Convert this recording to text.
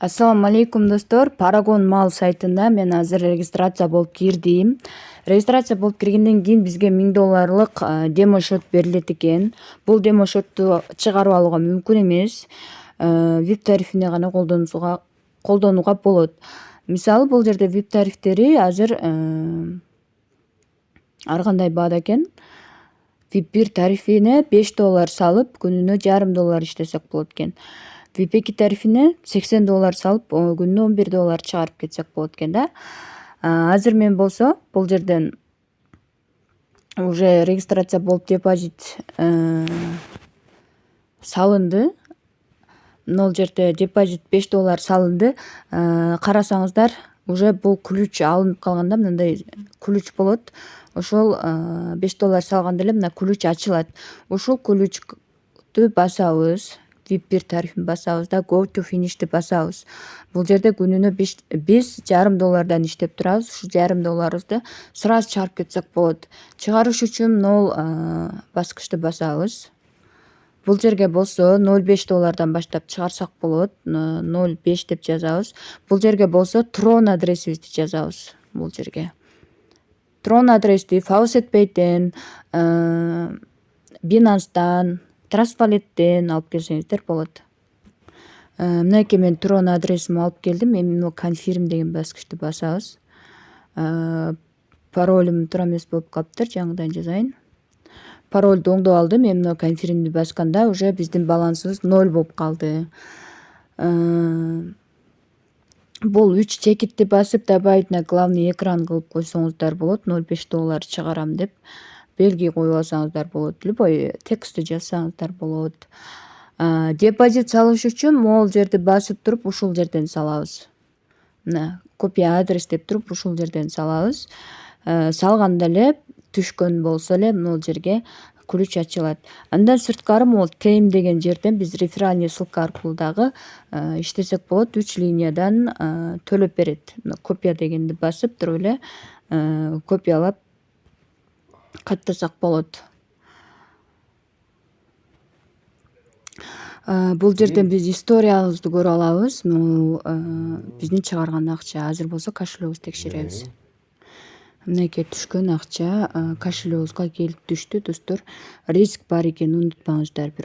Ассаламу алейкум достор. Paragon Mall сайтында мен азыр регистрация болуп кирдим. Регистрация болуп киргенден кийин бизге $1000 демо счет берилет экен. Бул демо счетту чыгарып алууга мүмкүн эмес. VIP тарифине гана колдонууга болот. Мисалы бул жерде VIP тарифтери азыр ар кандай баада экен. VIP 1 тарифине $5 салып, күнүнө $0.5 иштесек болот экен. VIP 2 тарифине $80 салып, күнүнө $11 чыгарып кетсек болот экен да. Азыр мен болсо бул жерден уже регистрация болуп депозит салынды. Мына жерде депозит $5 салынды. Карасаңыздар, уже бул ключ алынып калганда мындай ключ болот. Ошол $5 салганда эле мына ключ ачылат. Ушул ключту басабыз. VIP 1 тарифин басабыз да go to finish'ти басабыз. Бул жерде күнүнө $5,5 иштеп турабыз. Ушу $0.5 сразу чыгарып кетсек болот. Чыгарыш үчүн 0 баскычты басабыз. Бул жерге болсо $0.5 баштап чыгарсак болот. 0.5 деп жазабыз. Бул жерге болсо Tron адресибизди жазабыз. Бул жерге Tron адрести Faucetpay'ден, Binance'дан, Trustwallet'тен алып келсеңиздер болот. Мынакей мен Tron адресимди алып келдим. Эми confirm деген баскычты басабыз. Паролум туура эмес болуп калыптыр. Жаңыдан жазайын. Паролду оңдоп алдым. Эми confirm'ди басканда уже биздин балансыбыз 0 болуп калды. Бул 3 чекитти басып добавить главный экран кылып койсоңуздар болот. $0.5 чыгарам деп белги коюп алсаңыздар болот. Любой текстти жазсаңыздар болот. Депозит салыш үчүн могул жерди басып туруп ушул жерден салабыз. Мына копия адрес деп туруп ушул жерден салабыз. Салганда эле түшкөн болсо эле могул жерге ключ ачылат. Андан сырткары могул tame деген жерден биз реферальный ссылка аркылуу дагы иштесек болот. 3 линиядан төлөп берет. Копия дегенди басып туруп эле копиялап каттасак болот. Бул жерден биз историябызды көрө алабыз. Биздин чыгарган акча. Азыр болсо кошелегибизди текшеребиз. Мынакей түшкөн акча кошелегибизге келип түштү достор. Риск бар экенин унутпаңыздар.